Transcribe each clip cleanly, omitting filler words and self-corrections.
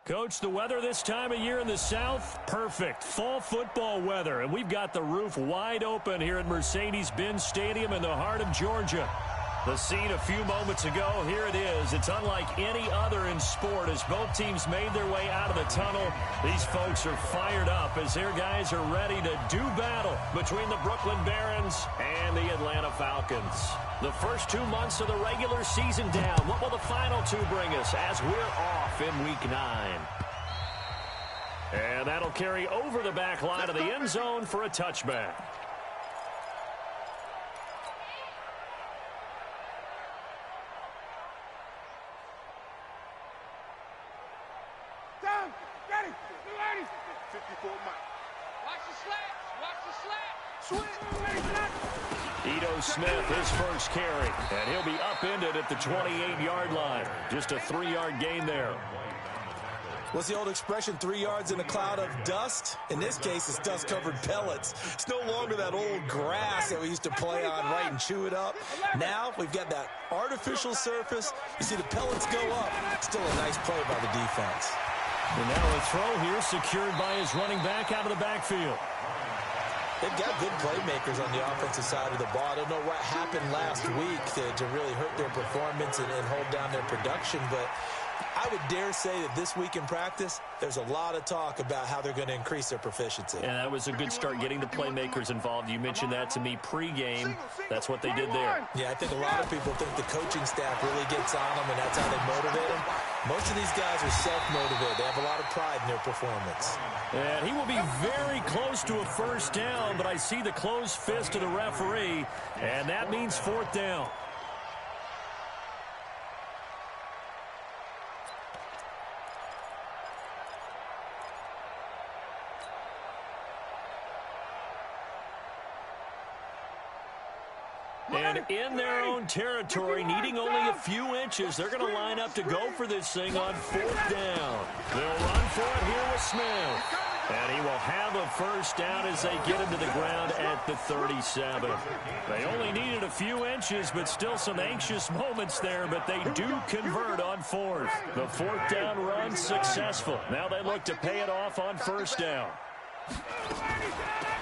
Coach, the weather this time of year in the South, perfect. Fall football weather, and we've got the roof wide open here at Mercedes-Benz Stadium in the heart of Georgia. The scene a few moments ago, here it is. It's unlike any other in sport as both teams made their way out of the tunnel. These folks are fired up as their guys are ready to do battle between the Brooklyn Barons and the Atlanta Falcons. The first 2 months of the regular season down. What will the final two bring us as we're off in Week 9? And that'll carry over the back line of the end zone for a touchback. Smith, his first carry, and he'll be upended at the 28-yard line. Just a 3-yard gain there. What's the old expression, 3 yards in a cloud of dust? In this case, it's dust-covered pellets. It's no longer that old grass that we used to play on, right, and chew it up. Now we've got that artificial surface. You see the pellets go up. Still a nice play by the defense. And now a throw here secured by his running back out of the backfield. They've got good playmakers on the offensive side of the ball. I don't know what happened last week to really hurt their performance and hold down their production, but I would dare say that this week in practice, there's a lot of talk about how they're going to increase their proficiency. And that was a good start getting the playmakers involved. You mentioned that to me pregame. That's what they did there. Yeah, I think a lot of people think the coaching staff really gets on them, and that's how they motivate them. Most of these guys are self-motivated. They have a lot of pride in their performance. And he will be very close to a first down, but I see the closed fist of the referee, and that means fourth down. And in their own territory, needing only a few inches, they're going to line up to go for this thing on fourth down. They'll run for it here with Smith. And he will have a first down as they get him to the ground at the 37. They only needed a few inches, but still some anxious moments there, but they do convert on fourth. The fourth down run successful. Now they look to pay it off on first down.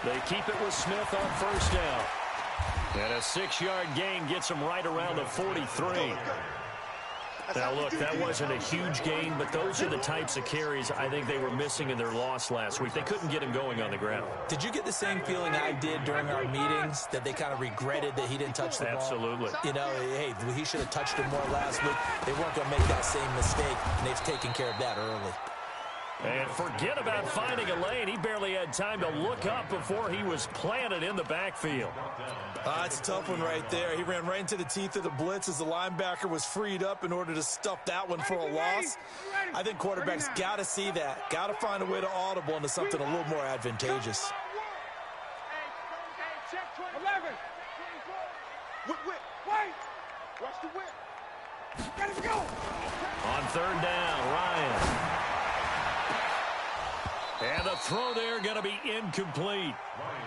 They keep it with Smith on first down. And a 6-yard gain gets him right around the 43. Now, look, that wasn't a huge gain, but those are the types of carries I think they were missing in their loss last week. They couldn't get him going on the ground. Did you get the same feeling I did during our meetings, that they kind of regretted that he didn't touch the ball? Absolutely. You know, hey, he should have touched it more last week. They weren't going to make that same mistake, and they've taken care of that early. And forget about finding a lane. He barely had time to look up before he was planted in the backfield. It's a tough one right there. He ran right into the teeth of the blitz as the linebacker was freed up in order to stuff that one for a loss. I think quarterbacks got to see that. Got to find a way to audible into something a little more advantageous. 11. Watch the whip. Gotta go. On third down, Ryan. And the throw there going to be incomplete.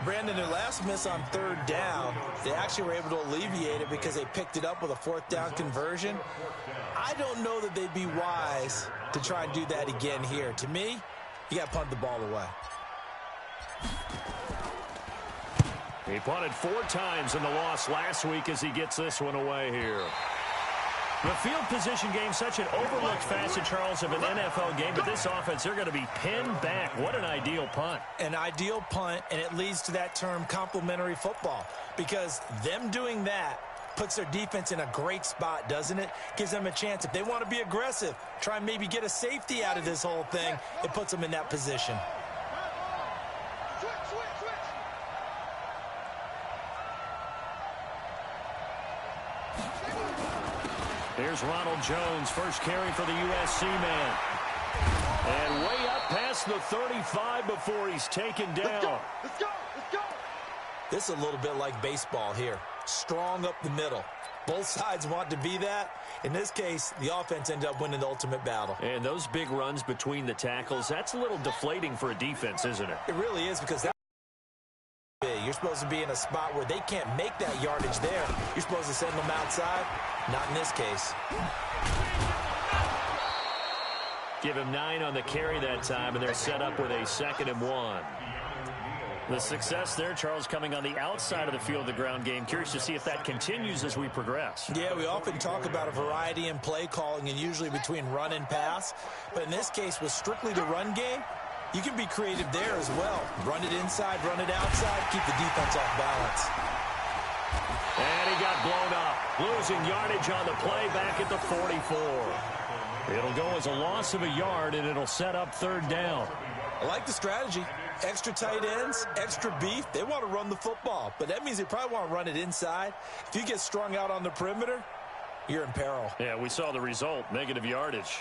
Brandon, their last miss on third down, they actually were able to alleviate it because they picked it up with a fourth down conversion. I don't know that they'd be wise to try and do that again here. To me, you got to punt the ball away. He punted 4 times in the loss last week as he gets this one away here. The field position game, such an overlooked facet, Charles, of an NFL game, but this offense, they're going to be pinned back. What an ideal punt. An ideal punt, and it leads to that term complementary football, because them doing that puts their defense in a great spot, doesn't it? Gives them a chance. If they want to be aggressive, try and maybe get a safety out of this whole thing, it puts them in that position. Here's Ronald Jones, first carry for the USC man. And way up past the 35 before he's taken down. Let's go. This is a little bit like baseball here. Strong up the middle. Both sides want to be that. In this case, the offense ended up winning the ultimate battle. And those big runs between the tackles, that's a little deflating for a defense, isn't it? It really is, because you're supposed to be in a spot where they can't make that yardage there. You're supposed to send them outside. Not in this case. Give him 9 on the carry that time, and they're set up with a 2nd and 1. The success there, Charles, coming on the outside of the field of the ground game. Curious to see if that continues as we progress. Yeah, we often talk about a variety in play calling and usually between run and pass. But in this case, with strictly the run game, you can be creative there as well. Run it inside, run it outside, keep the defense off balance. And he got blown up. Losing yardage on the play back at the 44. It'll go as a loss of a yard, and it'll set up 3rd down. I like the strategy. Extra tight ends, extra beef. They want to run the football, but that means they probably want to run it inside. If you get strung out on the perimeter, you're in peril. Yeah, we saw the result, negative yardage.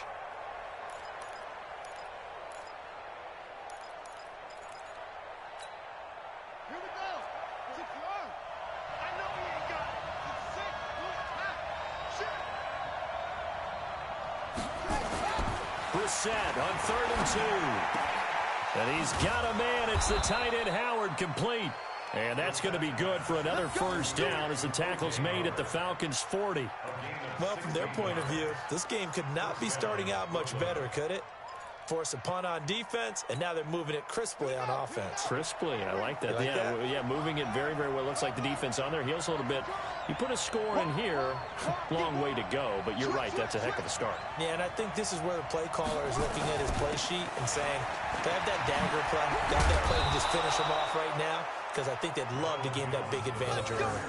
Here we go. 6 yards. I know he ain't got it. 6, Brissett on 3rd and 2. And he's got a man. It's the tight end Howard, complete. And that's going to be good for another 1st down as the tackle's made at the Falcons' 40. Well, from their point of view, this game could not be starting out much better, could it? Force a punt on defense, and now they're moving it crisply on offense. Crisply, I like that. Like that? Yeah, moving it very, very well. Looks like the defense on their heels a little bit. You put a score in here, long way to go, but you're right, that's a heck of a start. Yeah, and I think this is where the play caller is looking at his play sheet and saying, can I have that dagger play? Got that play and just finish him off right now? Because I think they'd love to gain that big advantage early.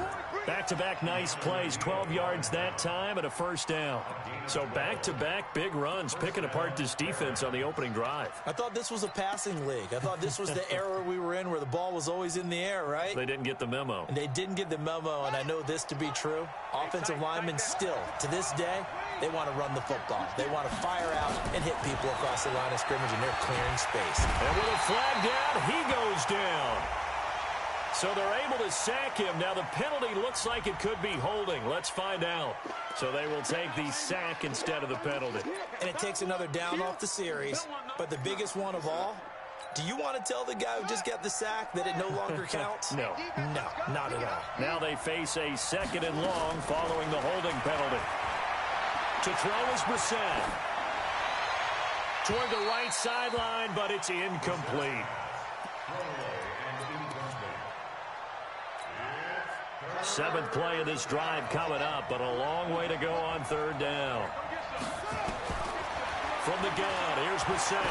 Back-to-back nice plays, 12 yards that time and a 1st down. So back-to-back big runs, picking apart this defense on the opening drive. I thought this was a passing league. I thought this was the era we were in where the ball was always in the air, right? They didn't get the memo. And they didn't get the memo, and I know this to be true. Offensive linemen still, to this day, they want to run the football. They want to fire out and hit people across the line of scrimmage, and they're clearing space. And with a flag down, he goes down. So they're able to sack him. Now the penalty looks like it could be holding. Let's find out. So they will take the sack instead of the penalty. And it takes another down off the series. But the biggest one of all, do you want to tell the guy who just got the sack that it no longer counts? No. No, not at all. Now they face a 2nd and long following the holding penalty. To throw is Brissett. Toward the right sideline, but it's incomplete. Seventh play of this drive coming up, but a long way to go on 3rd down. From the gun, here's Brissett.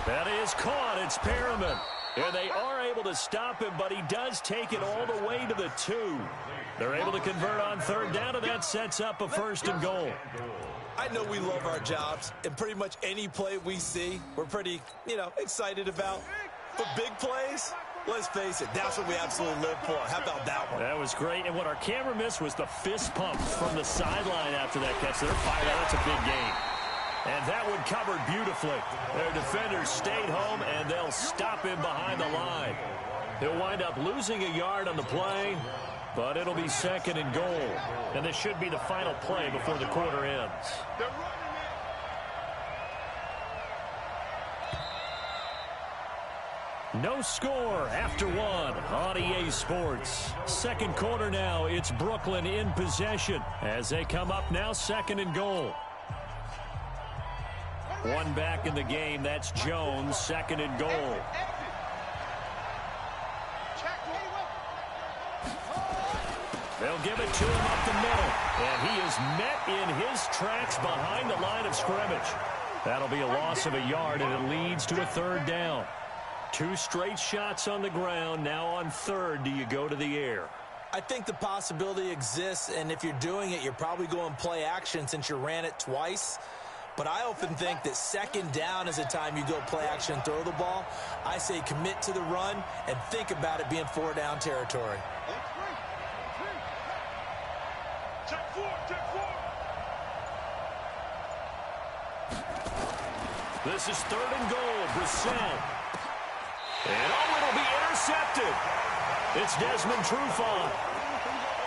That is caught. It's Perriman. And they are able to stop him, but he does take it all the way to the 2. They're able to convert on 3rd down, and that sets up a 1st and goal. I know we love our jobs, and pretty much any play we see, we're pretty, excited about. But big plays, let's face it, that's what we absolutely live for. How about that one? That was great. And what our camera missed was the fist pumps from the sideline after that catch. They're fired out. That's a big game. And that one covered beautifully. Their defenders stayed home, and they'll stop him behind the line. He'll wind up losing a yard on the play, but it'll be 2nd and goal. And this should be the final play before the quarter ends. No score after 1 on EA Sports. 2nd quarter now. It's Brooklyn in possession as they come up now 2nd and goal. One back in the game. That's Jones. 2nd and goal. They'll give it to him up the middle. And he is met in his tracks behind the line of scrimmage. That'll be a loss of a yard, and it leads to a 3rd down. 2 straight shots on the ground. Now on 3rd, do you go to the air? I think the possibility exists, and if you're doing it, you're probably going play action since you ran it twice. But I often think that 2nd down is the time you go play action and throw the ball. I say commit to the run and think about it being 4 down territory. This is 3rd and goal. Brissett. And it'll be intercepted. It's Desmond Trufant.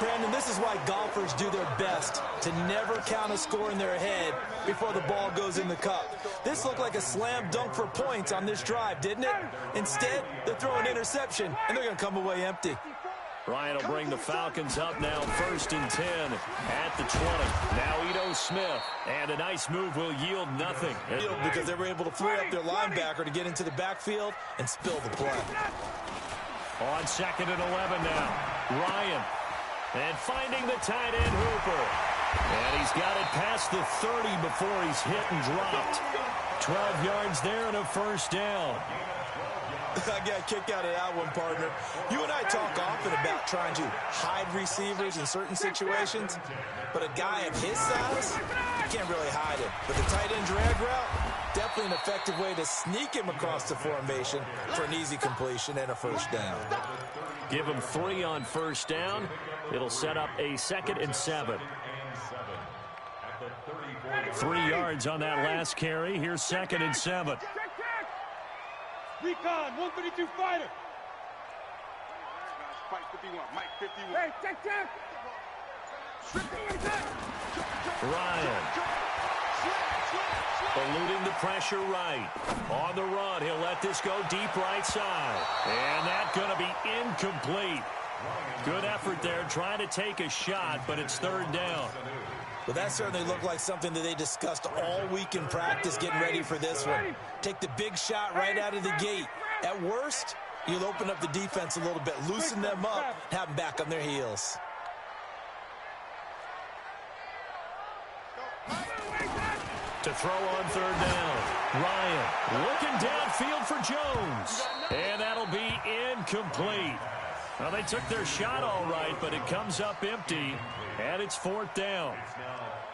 Brandon, this is why golfers do their best to never count a score in their head before the ball goes in the cup. This looked like a slam dunk for points on this drive, didn't it? Instead, they throw an interception, and they're going to come away empty. Ryan will bring the Falcons up now 1st and 10 at the 20. Now Ito Smith, and a nice move will yield nothing. Because they were able to free up their linebacker to get into the backfield and spill the play. On 2nd and 11 now, Ryan. And finding the tight end Hooper. And he's got it past the 30 before he's hit and dropped. 12 yards there and a 1st down. I got a kick out of that one, partner. You and I talk often about trying to hide receivers in certain situations, but a guy of his size, you can't really hide him. But the tight end drag route, definitely an effective way to sneak him across the formation for an easy completion and a 1st down. Give him 3 on 1st down. It'll set up a 2nd and 7. 3 yards on that last carry. Here's 2nd and 7. Recon, 132 fighter. Mike 51, Mike 51. Hey, check. Ryan. Eluding the pressure right. On the run, he'll let this go deep right side. And that's going to be incomplete. Good effort there, trying to take a shot, but it's 3rd down. Well, that certainly looked like something that they discussed all week in practice getting ready for this one. Take the big shot right out of the gate. At worst, you'll open up the defense a little bit, loosen them up, and have them back on their heels. To throw on 3rd down, Ryan looking downfield for Jones. And that'll be incomplete. Well, they took their shot all right, but it comes up empty, and it's 4th down.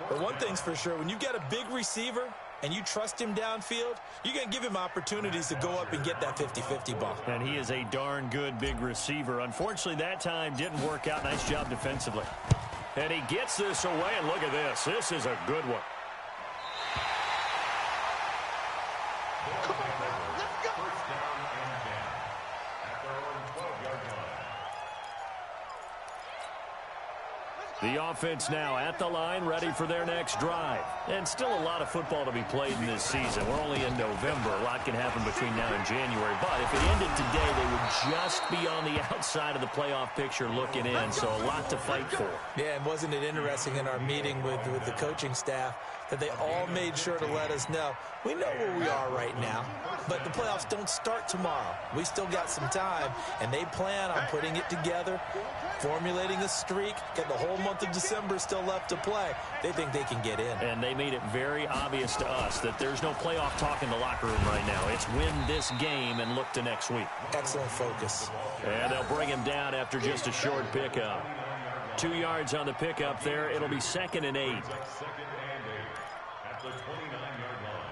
But one thing's for sure, when you've got a big receiver and you trust him downfield, you're going to give him opportunities to go up and get that 50-50 ball. And he is a darn good big receiver. Unfortunately, that time didn't work out. Nice job defensively. And he gets this away, and look at this. This is a good one. The offense now at the line, ready for their next drive. And still a lot of football to be played in this season. We're only in November. A lot can happen between now and January. But if it ended today, they would just be on the outside of the playoff picture looking in. So a lot to fight for. Yeah, and wasn't it interesting in our meeting with the coaching staff that they all made sure to let us know, we know where we are right now, but the playoffs don't start tomorrow. We still got some time, and they plan on putting it together, formulating a streak, got the whole month of December still left to play. They think they can get in. And they made it very obvious to us that there's no playoff talk in the locker room right now. It's win this game and look to next week. Excellent focus. And they'll bring him down after just a short pickup. 2 yards on the pickup there. It'll be 2nd and 8. At the 29-yard line.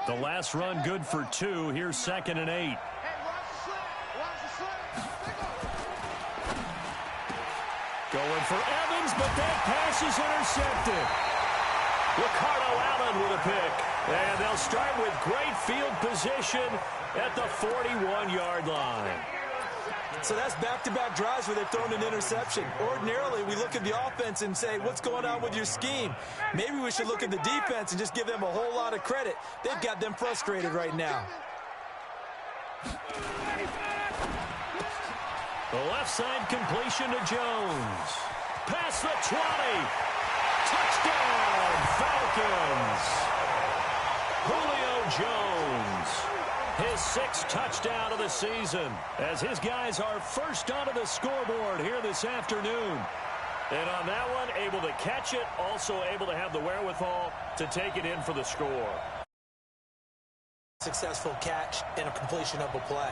The last run good for 2. Here's 2nd and 8. Going for Evans, but that pass is intercepted. Ricardo Allen with a pick. And they'll start with great field position at the 41-yard line. So that's back-to-back drives where they've thrown an interception. Ordinarily, we look at the offense and say, what's going on with your scheme? Maybe we should look at the defense and just give them a whole lot of credit. They've got them frustrated right now. The left side completion to Jones. Past the 20. Touchdown, Falcons. Julio Jones, his 6th touchdown of the season, as his guys are first onto the scoreboard here this afternoon. And on that one, able to catch it, also able to have the wherewithal to take it in for the score. Successful catch and a completion of a play.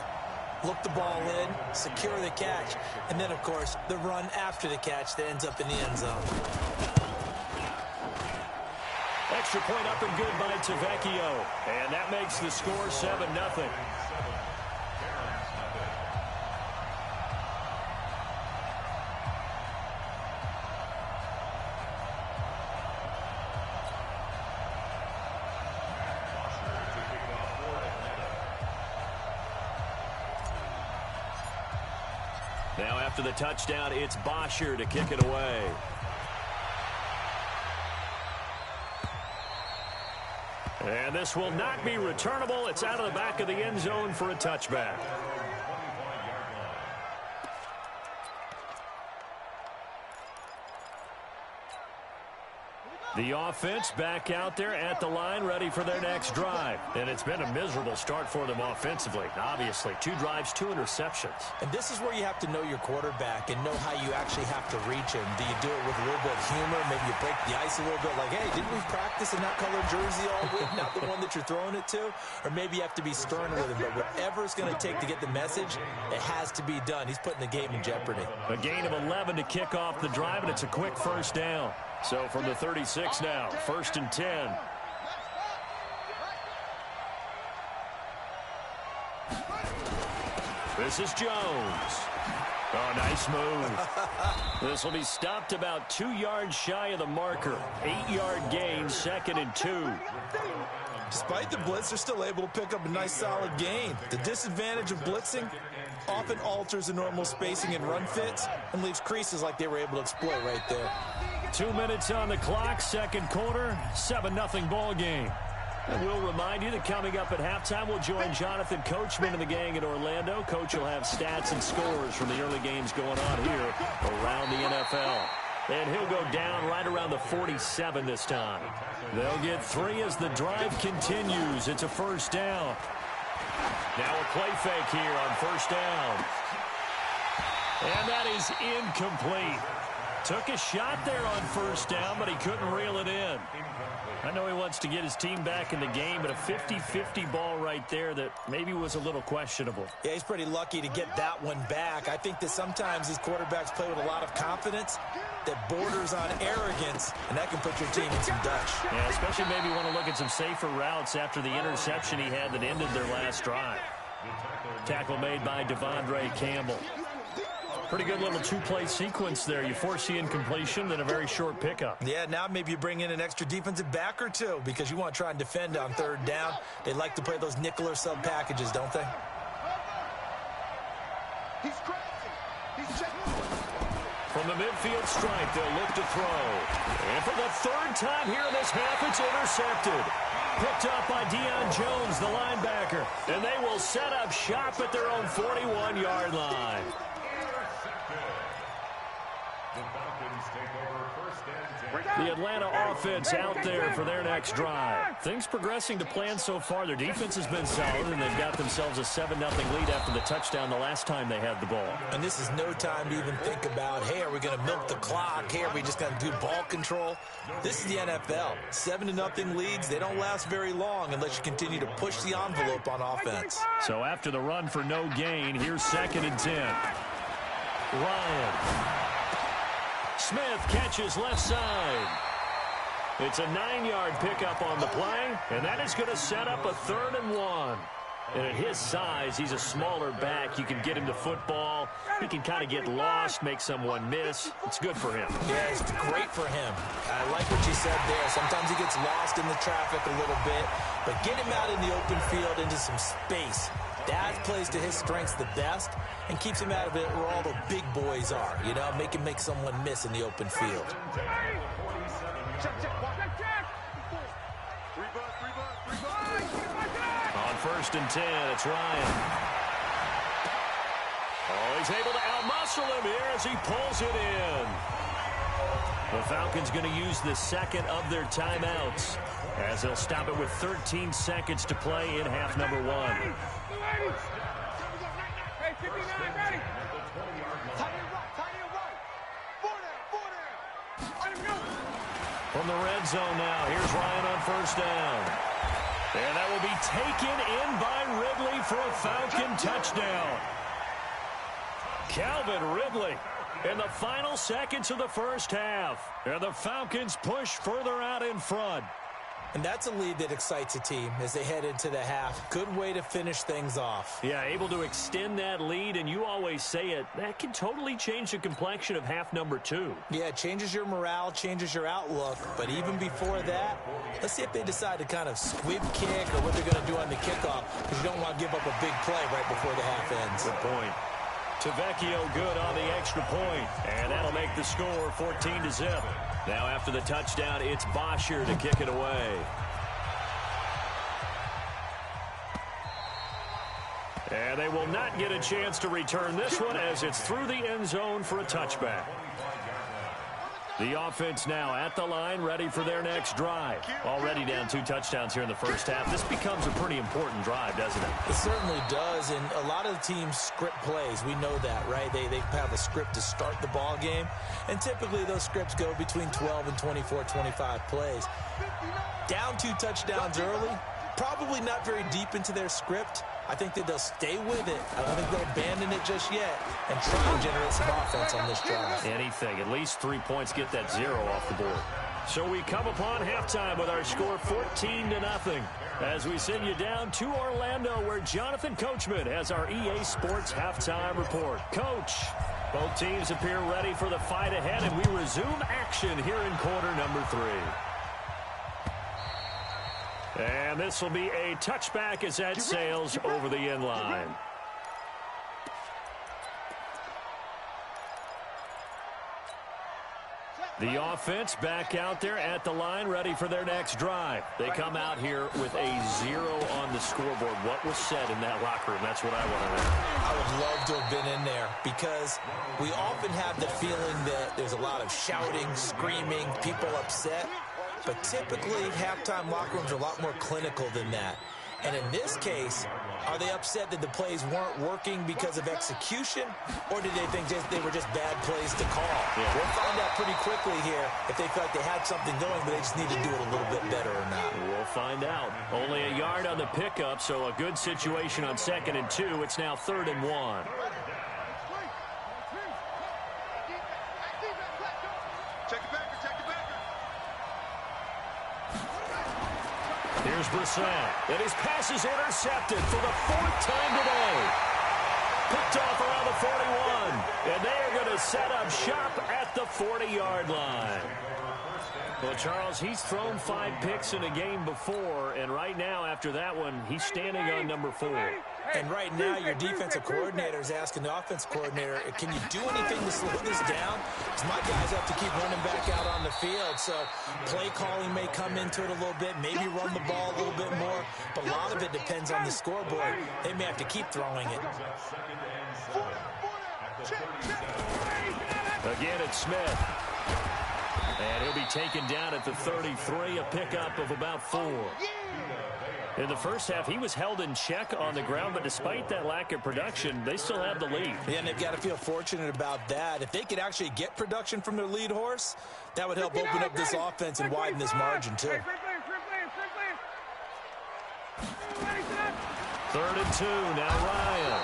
Look the ball in, secure the catch, and then, of course, the run after the catch that ends up in the end zone. Extra point up and good by Tavecchio. And that makes the score 7-0. Now after the touchdown, it's Bosher to kick it away. And this will not be returnable. It's out of the back of the end zone for a touchback. The offense back out there at the line, ready for their next drive. And it's been a miserable start for them offensively. Obviously, 2 drives, 2 interceptions. And this is where you have to know your quarterback and know how you actually have to reach him. Do you do it with a little bit of humor? Maybe you break the ice a little bit, like, hey, didn't we practice in that color jersey all week? Not the one that you're throwing it to? Or maybe you have to be stern with him. But whatever it's going to take to get the message, it has to be done. He's putting the game in jeopardy. A gain of 11 to kick off the drive, and it's a quick first down. So from the 36 now, 1st and 10. This is Jones. Oh, nice move. This will be stopped about 2 yards shy of the marker. 8-yard gain, 2nd and 2. Despite the blitz, they're still able to pick up a nice solid gain. The disadvantage of blitzing often alters the normal spacing and run fits and leaves creases like they were able to exploit right there. 2 minutes on the clock, 2nd quarter, 7-0 ball game. And we'll remind you that coming up at halftime, we'll join Jonathan Coachman and the gang in Orlando. Coach will have stats and scores from the early games going on here around the NFL. And he'll go down right around the 47 this time. They'll get 3 as the drive continues. It's a first down. Now a play fake here on first down. And that is incomplete. Took a shot there on first down, but he couldn't reel it in. I know he wants to get his team back in the game, but a 50-50 ball right there that maybe was a little questionable. Yeah, he's pretty lucky to get that one back. I think that sometimes these quarterbacks play with a lot of confidence that borders on arrogance, and that can put your team in some Dutch. Yeah, especially maybe want to look at some safer routes after the interception he had that ended their last drive. Tackle made by Devondre Campbell. Pretty good little 2-play sequence there. You force the incompletion, then a very short pickup. Yeah, now maybe you bring in an extra defensive back or 2 because you want to try and defend on 3rd down. They like to play those nickel or sub packages, don't they? He's crazy. He's checking. From the midfield stripe, they'll look to throw. And for the 3rd time here in this half, it's intercepted. Picked up by Deion Jones, the linebacker. And they will set up shop at their own 41-yard line. The Atlanta offense out there for their next drive. Things progressing to plan so far. Their defense has been solid, and they've got themselves a 7-0 lead after the touchdown the last time they had the ball. And this is no time to even think about, hey, are we going to milk the clock? Hey, are we just going to do ball control? This is the NFL. 7-0 leads, they don't last very long unless you continue to push the envelope on offense. So after the run for no gain, here's 2nd and 10. Ryan. Smith catches left side. It's a 9-yard pickup on the play, and that is going to set up a 3rd and 1. And at his size, he's a smaller back. You can get him to football. He can kind of get lost, make someone miss. It's good for him. Yeah, it's great for him. I like what you said there. Sometimes he gets lost in the traffic a little bit, but get him out in the open field into some space. That plays to his strengths the best and keeps him out of it where all the big boys are. You know, make him make someone miss in the open field. On 1st and 10, it's Ryan. Oh, he's able to outmuscle him here as he pulls it in. The Falcons going to use the 2nd of their timeouts as they'll stop it with 13 seconds to play in half number 1. From the red zone now, here's Ryan on 1st down. And that will be taken in by Ridley for a Falcon touchdown. Calvin Ridley in the final seconds of the first half. And the Falcons push further out in front. And that's a lead that excites a team as they head into the half. Good way to finish things off. Yeah, able to extend that lead, and you always say it, that can totally change the complexion of half number 2. Yeah, it changes your morale, changes your outlook. But even before that, let's see if they decide to kind of squib kick or what they're going to do on the kickoff, because you don't want to give up a big play right before the half ends. Good point. Tavecchio good on the extra point, and that'll make the score 14-0. Now after the touchdown, it's Bosher to kick it away. And they will not get a chance to return this one as it's through the end zone for a touchback. The offense now at the line, ready for their next drive. Already down 2 touchdowns here in the first half. This becomes a pretty important drive, doesn't it? It certainly does, and a lot of the teams script plays. We know that, right? They have a script to start the ball game, and typically those scripts go between 12 and 24, 25 plays. Down 2 touchdowns early, probably not very deep into their script. I think that they'll stay with it. I don't think they'll abandon it just yet and try and generate some offense on this drive. Anything. At least 3 points, get that 0 off the board. So we come upon halftime with our score 14-0 as we send you down to Orlando where Jonathan Coachman has our EA Sports halftime report. Coach, both teams appear ready for the fight ahead, and we resume action here in quarter number 3. And this will be a touchback as that sails over the end line. The offense back out there at the line, ready for their next drive. They come out here with a 0 on the scoreboard. What was said in that locker room? That's what I want to know. I would love to have been in there because we often have the feeling that there's a lot of shouting, screaming, people upset. But typically, halftime locker rooms are a lot more clinical than that. And in this case, are they upset that the plays weren't working because of execution, or did they think they were just bad plays to call? Yeah. We'll find out pretty quickly here if they felt like they had something going, but they just need to do it a little bit better or not. We'll find out. Only a yard on the pickup, so a good situation on 2nd and 2. It's now 3rd and 1. Here's Brissett, and his pass is intercepted for the 4th time today. Picked off around the 41, and they are going to set up shop at the 40-yard line. Well, Charles, he's thrown 5 picks in a game before, and right now, after that one, he's standing on number 4. And right now, your defensive coordinator is asking the offensive coordinator, can you do anything to slow this down? Because my guys have to keep running back out on the field. So play calling may come into it a little bit, maybe run the ball a little bit more. But a lot of it depends on the scoreboard. They may have to keep throwing it. Again, it's Smith. And he'll be taken down at the 33, a pickup of about 4. In the first half, he was held in check on the ground, but despite that lack of production, they still have the lead. Yeah, and they've got to feel fortunate about that. If they could actually get production from their lead horse, that would help open up this offense and widen this margin, too. 3rd and 2, now Ryan.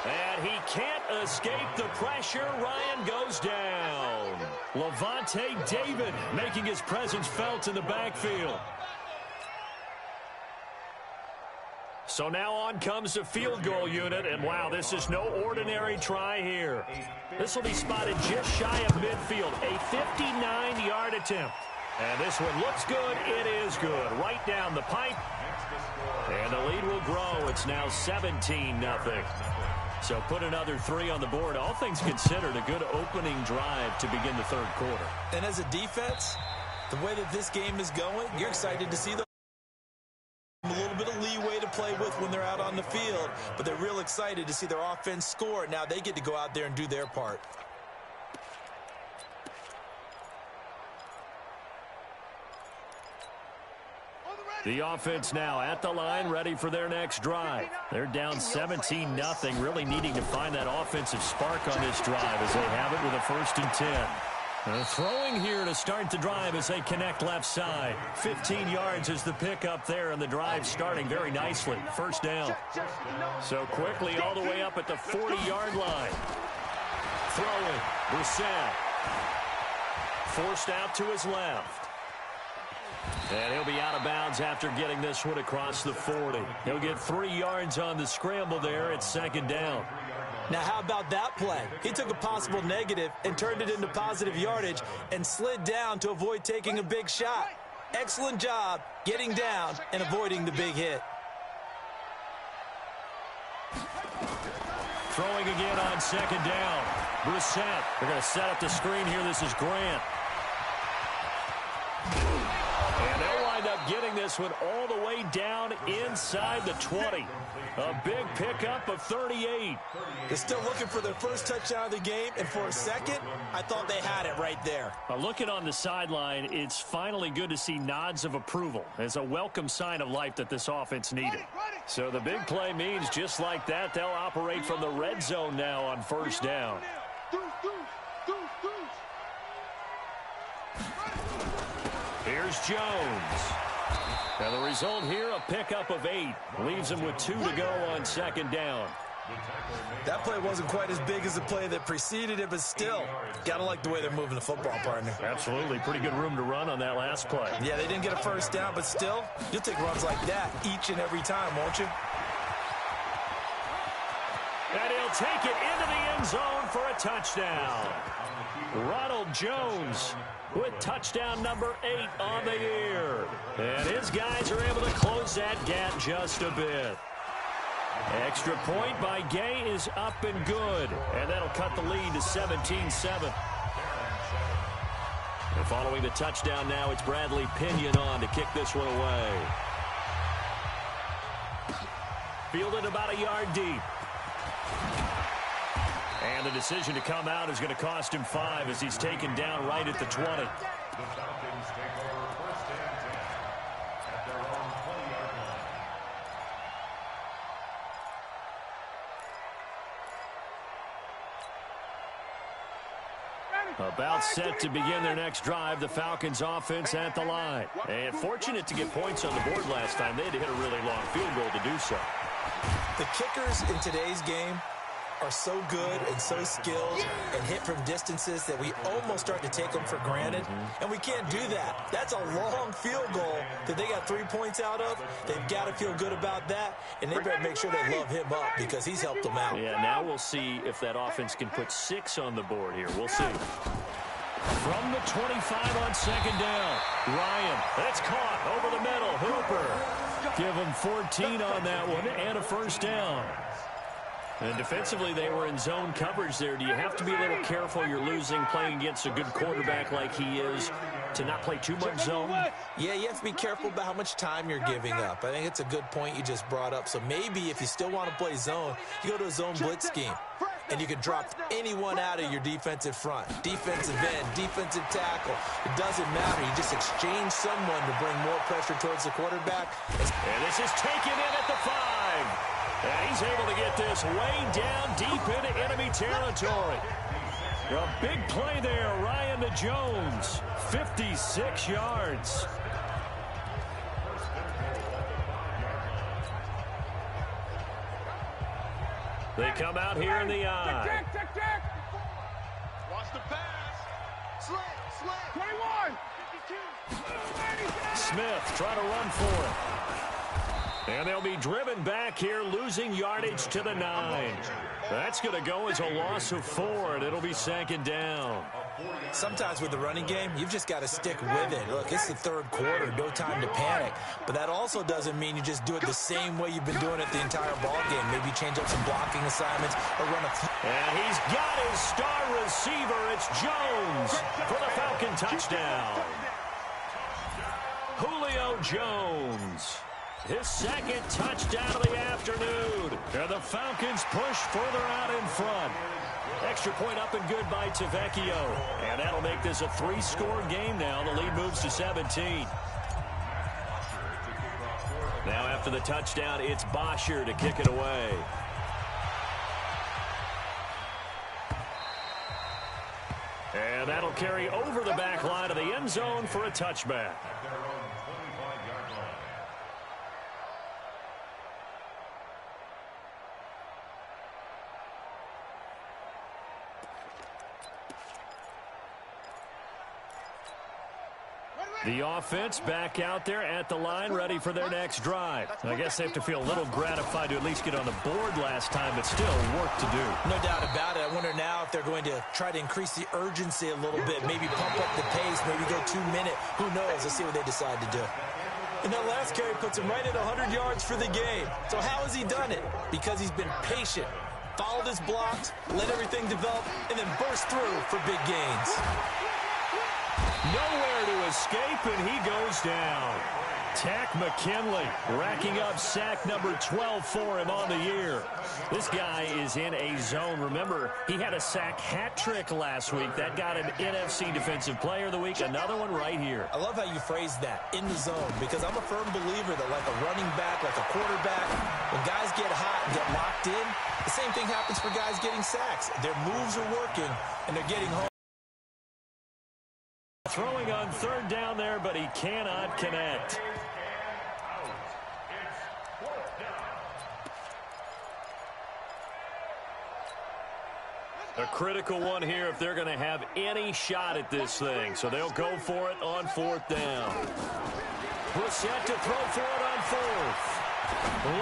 And he can't escape the pressure. Ryan goes down. Levante David making his presence felt in the backfield. So now on comes the field goal unit, and wow, this is no ordinary try here. This will be spotted just shy of midfield, a 59-yard attempt. And this one looks good. It is good. Right down the pipe. And the lead will grow. It's now 17-0. So put another 3 on the board. All things considered, a good opening drive to begin the 3rd quarter. And as a defense, the way that this game is going, you're excited to see them. A little bit of leeway to play with when they're out on the field, but they're real excited to see their offense score. Now they get to go out there and do their part. The offense now at the line, ready for their next drive. They're down 17-0, really needing to find that offensive spark on this drive as they have it with a 1st and 10. Throwing here to start the drive as they connect left side. 15 yards is the pickup there, and the drive starting very nicely. 1st down. So quickly all the way up at the 40-yard line. Throwing, Brissett. Forced out to his left. And he'll be out of bounds after getting this one across the 40. He'll get 3 yards on the scramble there at 2nd down. Now, how about that play? He took a possible negative and turned it into positive yardage and slid down to avoid taking a big shot. Excellent job getting down and avoiding the big hit. throwing again on second down. Brissett. They're going to set up the screen here. This is Grant. And they'll wind up getting this one all the way down inside the 20. A big pickup of 38. They're still looking for their first touchdown of the game, and for a second, I thought they had it right there. Looking on the sideline, it's finally good to see nods of approval. It's a welcome sign of life that this offense needed. So the big play means just like that, they'll operate from the red zone now on first down. Here's Jones. Now the result here, a pickup of 8. Leaves him with 2 to go on second down. That play wasn't quite as big as the play that preceded it, but still, gotta like the way they're moving the football, partner. Absolutely. Pretty good room to run on that last play. Yeah, they didn't get a first down, but still, you'll take runs like that each and every time, won't you? And he'll take it into the end zone for a touchdown. Ronald Jones with touchdown number 8 on the year. And his guys are able to close that gap just a bit. Extra point by Gay is up and good. And that'll cut the lead to 17-7. And following the touchdown now, it's Bradley Pinion on to kick this one away. Fielded about a yard deep. And the decision to come out is going to cost him 5 as he's taken down right at the 20. About set to begin their next drive, the Falcons offense at the line. And fortunate to get points on the board last time. They had to hit a really long field goal to do so. The kickers in today's game are so good and so skilled and hit from distances that we almost start to take them for granted. And we can't do that. That's a long field goal that they got 3 points out of. They've got to feel good about that, and they better make sure they love him up because he's helped them out. Yeah, now we'll see if that offense can put 6 on the board here. We'll see. From the 25 on second down, Ryan, that's caught over the middle. Hooper, give him 14 on that one and a first down. And defensively, they were in zone coverage there. Do you have to be a little careful? You're losing, playing against a good quarterback like he is, to not play too much zone? Yeah, you have to be careful about how much time you're giving up. I think it's a good point you just brought up. So maybe if you still want to play zone, you go to a zone blitz scheme. And you can drop anyone out of your defensive front. Defensive end, defensive tackle. It doesn't matter. You just exchange someone to bring more pressure towards the quarterback. And this is taken in at the 5. And he's able to get this way down deep into enemy territory. A big play there, Ryan to Jones. 56 yards. They come out here in the eye. Watch the pass. Slant. 21. 52. Smith trying to run for it. And they'll be driven back here, losing yardage to the 9. That's going to go as a loss of 4, and it'll be second down. Sometimes with the running game, you've just got to stick with it. Look, it's the third quarter, no time to panic. But that also doesn't mean you just do it the same way you've been doing it the entire ball game. Maybe change up some blocking assignments or run a... And he's got his star receiver. It's Jones for the Falcon touchdown. Julio Jones. His second touchdown of the afternoon. And the Falcons push further out in front. Extra point up and good by Tavecchio. And that'll make this a 3-score game now. The lead moves to 17. Now after the touchdown, it's Bosher to kick it away. And that'll carry over the back line of the end zone for a touchback. The offense back out there at the line, ready for their next drive. I guess they have to feel a little gratified to at least get on the board last time, but still work to do. No doubt about it. I wonder now if they're going to try to increase the urgency a little bit, maybe pump up the pace, maybe go 2-minute. Who knows? Let's see what they decide to do. And that last carry puts him right at 100 yards for the game. So how has he done it? Because he's been patient, followed his blocks, let everything develop, and then burst through for big gains. Nowhere to escape, and he goes down. Tack McKinley racking up sack number 12 for him on the year. This guy is in a zone. Remember, he had a sack hat trick last week. That got him NFC Defensive Player of the Week. Another one right here. I love how you phrase that, in the zone, because I'm a firm believer that like a running back, like a quarterback, when guys get hot and get locked in, the same thing happens for guys getting sacks. Their moves are working, and they're getting home. Throwing on third down there, but he cannot connect. A critical one here if they're going to have any shot at this thing. So they'll go for it on fourth down. Brissett to throw for it on fourth.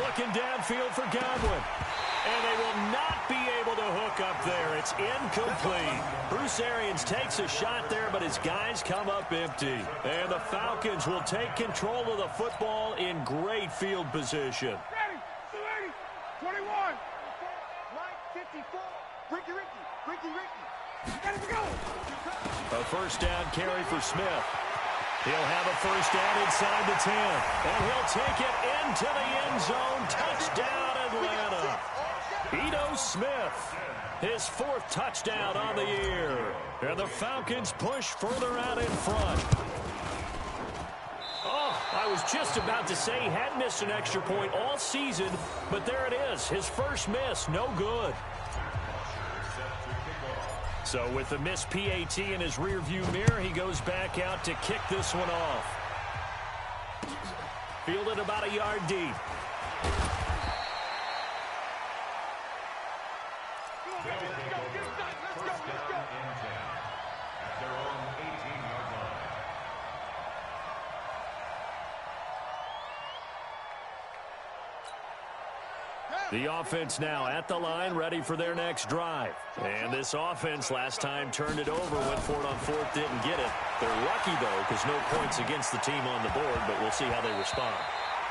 Looking downfield for Godwin. And they will not be able to hook up there. It's incomplete. Bruce Arians takes a shot there, but his guys come up empty. And the Falcons will take control of the football in great field position. Ready, 21, Mike 54, Ricky. Ready to go. A first down carry for Smith. He'll have a first down inside the 10. And he'll take it into the end zone. Touchdown, Atlanta. Ito Smith, his fourth touchdown on the year. And the Falcons push further out in front. Oh, I was just about to say he hadn't missed an extra point all season, but there it is. His first miss, no good. So with the missed PAT in his rearview mirror, he goes back out to kick this one off. Fielded about a yard deep. The offense now at the line, ready for their next drive. And this offense last time turned it over, went for it on fourth, didn't get it. They're lucky, though, because no points against the team on the board, but we'll see how they respond.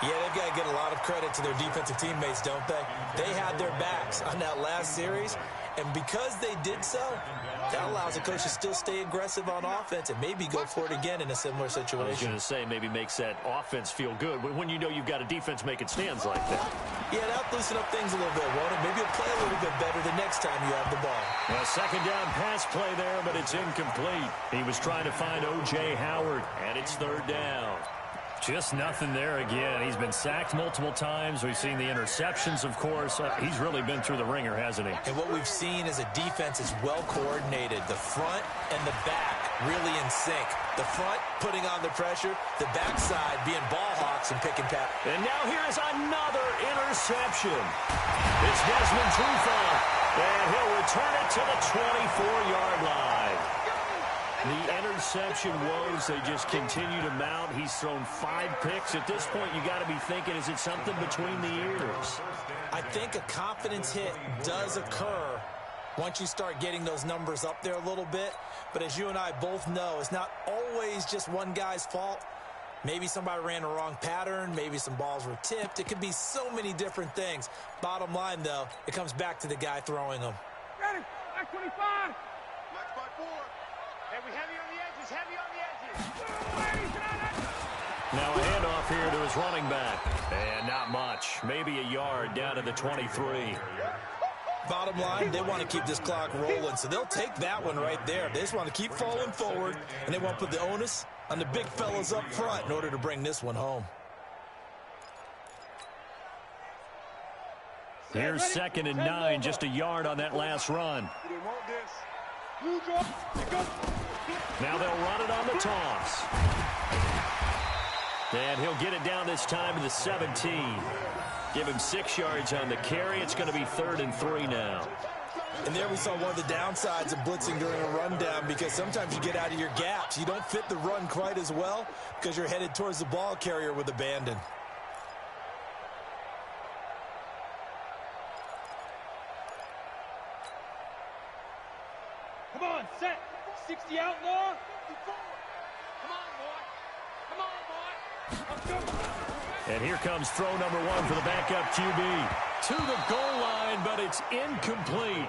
Yeah, they've got to get a lot of credit to their defensive teammates, don't they? They had their backs on that last series, and because they did so, that allows the coach to still stay aggressive on offense and maybe go for it again in a similar situation. I was going to say, maybe makes that offense feel good when you know you've got a defense making stands like that. Yeah, that'll loosen up things a little bit, won't it? Maybe you'll play a little bit better the next time you have the ball. A second down pass play there, but it's incomplete. He was trying to find O.J. Howard, and it's third down. Just nothing there again. He's been sacked multiple times. We've seen the interceptions, of course. He's really been through the ringer, hasn't he? And what we've seen is a defense is well coordinated. The front and the back really in sync. The front putting on the pressure, the backside being ball hawks and pick and pack. And now here is another interception. It's Desmond Trufant, and he'll return it to the 24-yard line. The interception woes, they just continue to mount. He's thrown 5 picks. At this point, you got to be thinking, is it something between the ears? I think a confidence hit does occur once you start getting those numbers up there a little bit. But as you and I both know, it's not always just one guy's fault. Maybe somebody ran a wrong pattern. Maybe some balls were tipped. It could be so many different things. Bottom line, though, it comes back to the guy throwing them. Ready, Mike 25. Mike 54. Hey, we heavy on the edges, Now a handoff here to his running back. And not much. Maybe a yard down to the 23. Bottom line, they want to keep this clock rolling, so they'll take that one right there. They just want to keep falling forward, and they want to put the onus on the big fellas up front in order to bring this one home. Here's 2nd and 9, just a yard on that last run. Now they'll run it on the toss. And he'll get it down this time to the 17. Give him 6 yards on the carry. It's going to be 3rd and 3 now. And there we saw one of the downsides of blitzing during a rundown, because sometimes you get out of your gaps. You don't fit the run quite as well because you're headed towards the ball carrier with abandon. Come on, set. 60 outlaw. Come on, boy. Come on, boy. Let's go. And here comes throw number 1 for the backup QB. to the goal line, but it's incomplete.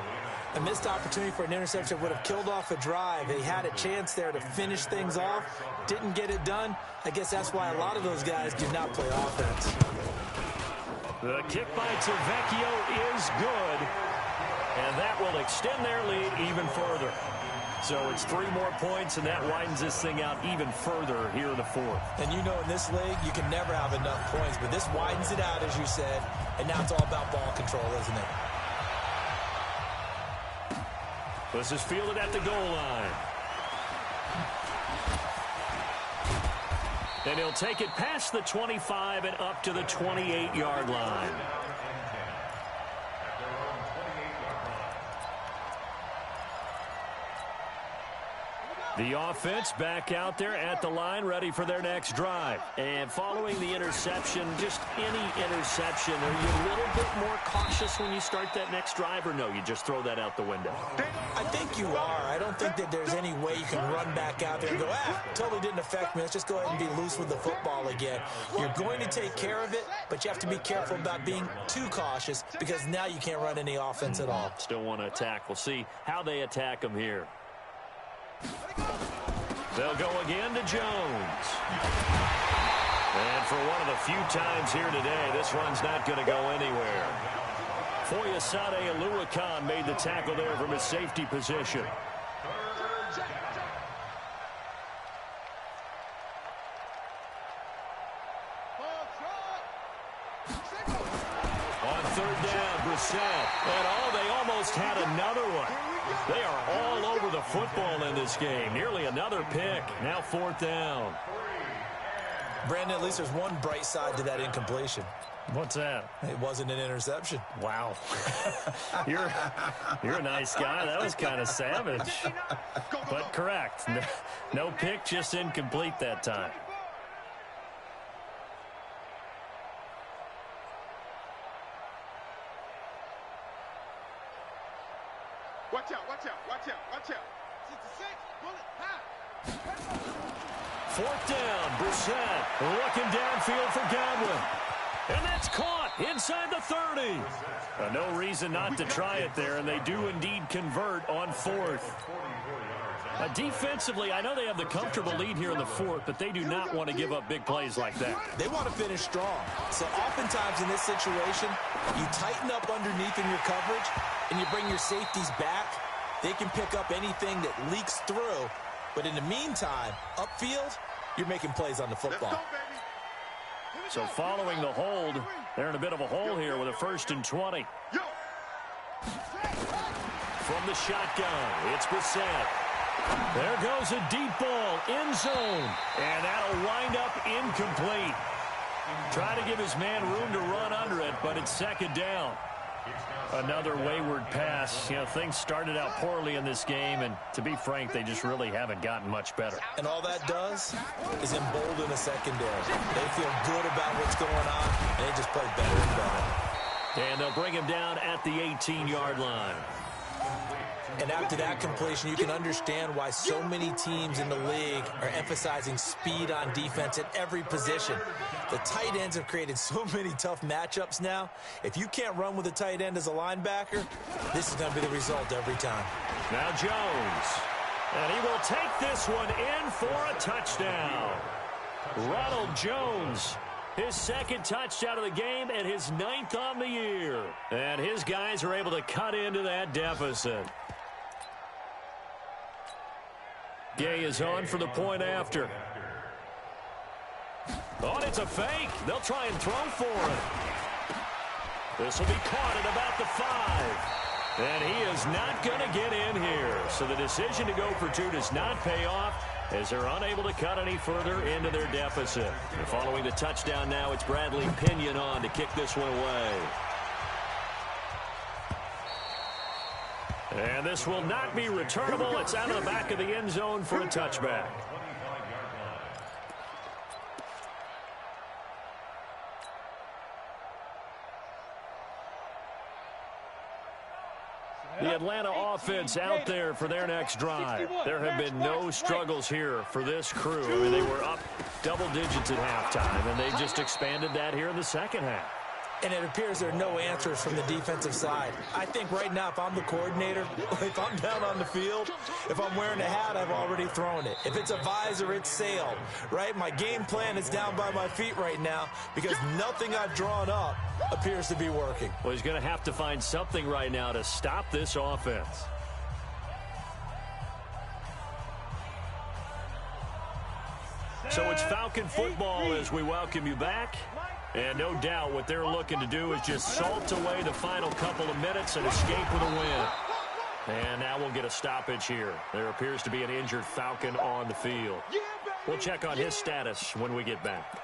A missed opportunity for an interception would have killed off a drive. They had a chance there to finish things off. Didn't get it done. I guess that's why a lot of those guys do not play offense. The kick by Tavecchio is good, and that will extend their lead even further. So it's 3 more points, and that widens this thing out even further here in the fourth. And you know in this league, you can never have enough points, but this widens it out, as you said, and now it's all about ball control, isn't it? This is fielded at the goal line. And he'll take it past the 25 and up to the 28-yard line. The offense back out there at the line, ready for their next drive. And following the interception, just any interception, are you a little bit more cautious when you start that next drive, or no, you just throw that out the window? I think you are. I don't think that there's any way you can run back out there and go, totally didn't affect me. Let's just go ahead and be loose with the football again. You're going to take care of it, but you have to be careful about being too cautious because now you can't run any offense at all. Still want to attack. We'll see how they attack them here. They'll go again to Jones. And for one of the few times here today, this run's not going to go anywhere. Foyesade LOC9 made the tackle there from his safety position. On 3rd down, Brissett. And they almost had another one. They are all over the football in this game. Nearly another pick. Now 4th down. Brandon, at least there's one bright side to that incompletion. What's that? It wasn't an interception. Wow. You're a nice guy. That was kind of savage. But correct. No pick, just incomplete that time. Watch out, watch out, watch out, watch out. 66, bullet, high. 4th down, Brissett looking downfield for Godwin. And that's caught inside the 30. No reason not to try it there, and they do indeed convert on 4th. Defensively, I know they have the comfortable lead here in the 4th, but they do not want to give up big plays like that. They want to finish strong. So oftentimes in this situation, you tighten up underneath in your coverage, and you bring your safeties back. They can pick up anything that leaks through. But in the meantime, upfield, you're making plays on the football. So following the hold, they're in a bit of a hole here with a 1st and 20. From the shotgun, it's Brissett. There goes a deep ball, end zone, and that'll wind up incomplete. Try to give his man room to run under it, but it's 2nd down. Another wayward pass. You know, things started out poorly in this game, and to be frank, they just really haven't gotten much better. And all that does is embolden a secondary. They feel good about what's going on, and they just play better and better. And they'll bring him down at the 18-yard line. And after that completion, you can understand why so many teams in the league are emphasizing speed on defense at every position. The tight ends have created so many tough matchups now. If you can't run with a tight end as a linebacker, this is going to be the result every time. Now Jones. And he will take this one in for a touchdown. Ronald Jones, his 2nd touchdown of the game and his 9th on the year. And his guys are able to cut into that deficit. Gay is on for the point after. Oh, it's a fake. They'll try and throw for it. This will be caught at about the 5. And he is not going to get in here. So the decision to go for 2 does not pay off as they're unable to cut any further into their deficit. And following the touchdown now, it's Bradley Pinion on to kick this one away. And this will not be returnable. It's out of the back of the end zone for a touchback. The Atlanta offense out there for their next drive. There have been no struggles here for this crew. I mean, they were up double digits at halftime, and they just expanded that here in the 2nd half. And it appears there are no answers from the defensive side. I think right now, if I'm the coordinator, if I'm down on the field, if I'm wearing a hat, I've already thrown it. If it's a visor, it's sailed, right? My game plan is down by my feet right now because nothing I've drawn up appears to be working. Well, he's going to have to find something right now to stop this offense. So it's Falcon football as we welcome you back. And no doubt what they're looking to do is just salt away the final couple of minutes and escape with a win. And now we'll get a stoppage here. There appears to be an injured Falcon on the field. We'll check on his status when we get back.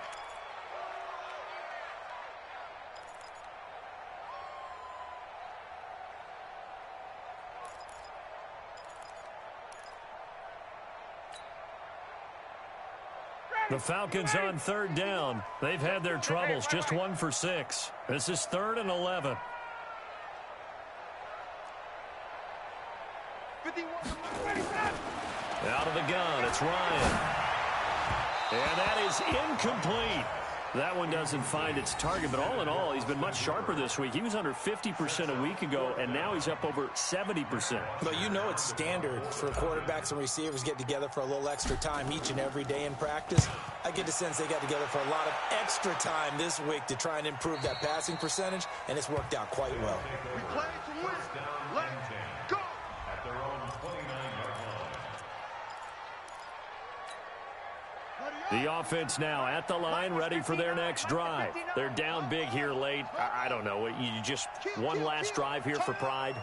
The Falcons on third down. They've had their troubles, just 1 for 6. This is 3rd and 11. Out of the gun, it's Ryan. And that is incomplete. That one doesn't find its target, but all in all, he's been much sharper this week. He was under 50% a week ago, and now he's up over 70%. But you know it's standard for quarterbacks and receivers get together for a little extra time each and every day in practice. I get the sense they got together for a lot of extra time this week to try and improve that passing percentage, and it's worked out quite well. We play to win. Let's go. The offense now at the line, ready for their next drive. They're down big here late. I don't know. You just one last drive here for pride?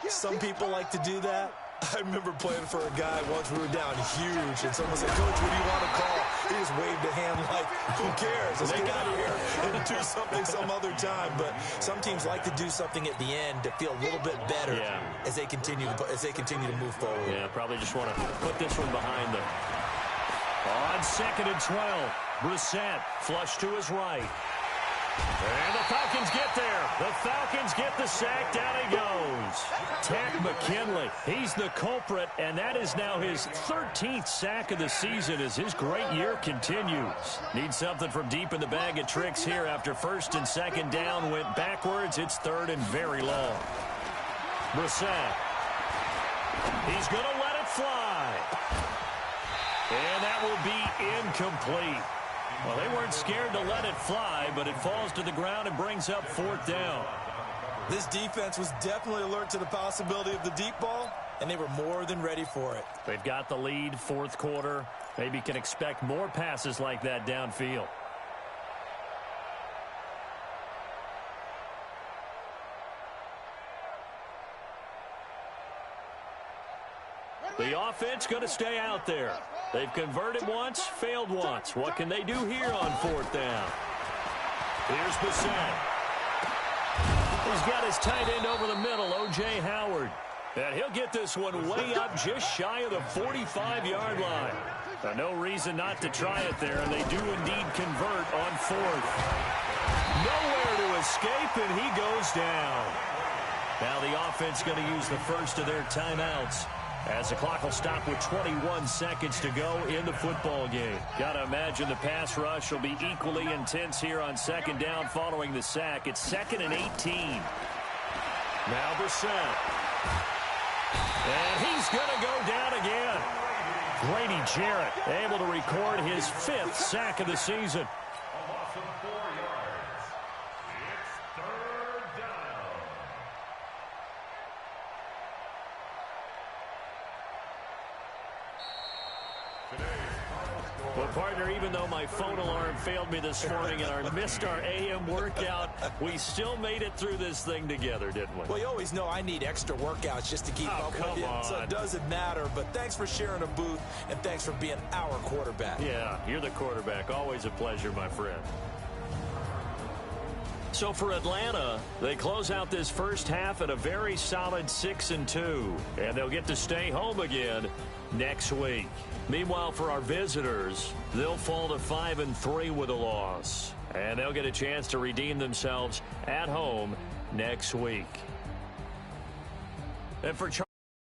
Some people like to do that. I remember playing for a guy once we were down huge, and someone said, "Coach, what do you want to call?" He just waved a hand like, "Who cares? Let's get out of here and do something some other time." But some teams like to do something at the end to feel a little bit better as they continue to move forward. Yeah, probably just want to put this one behind them. On 2nd and 12, Brissett flush to his right. And the Falcons get there. The Falcons get the sack. Down he goes. Takk McKinley. He's the culprit, and that is now his 13th sack of the season as his great year continues. Needs something from deep in the bag of tricks here after 1st and 2nd down went backwards. It's 3rd and very long. Brissett. He's going to let it fly. And that will be incomplete. Well, they weren't scared to let it fly, but it falls to the ground and brings up 4th down. This defense was definitely alert to the possibility of the deep ball, and they were more than ready for it. They've got the lead, 4th quarter. Maybe can expect more passes like that downfield. The offense going to stay out there. They've converted once, failed once. What can they do here on 4th down? Here's Brissett. He's got his tight end over the middle, O.J. Howard. And he'll get this one way up just shy of the 45-yard line. No reason not to try it there, and they do indeed convert on 4th. Nowhere to escape, and he goes down. Now the offense going to use the first of their timeouts, as the clock will stop with 21 seconds to go in the football game. Got to imagine the pass rush will be equally intense here on 2nd down following the sack. It's 2nd and 18. Now Brissett. And he's going to go down again. Grady Jarrett able to record his 5th sack of the season. Well, partner, even though my phone alarm failed me this morning and I missed our AM workout, we still made it through this thing together, didn't we? Well, you always know I need extra workouts just to keep up with you, so it doesn't matter. But thanks for sharing a booth, and thanks for being our quarterback. Yeah, you're the quarterback. Always a pleasure, my friend. So for Atlanta, they close out this first half at a very solid 6-2, and they'll get to stay home again next week. Meanwhile, for our visitors, they'll fall to 5-3 with a loss, and they'll get a chance to redeem themselves at home next week. And for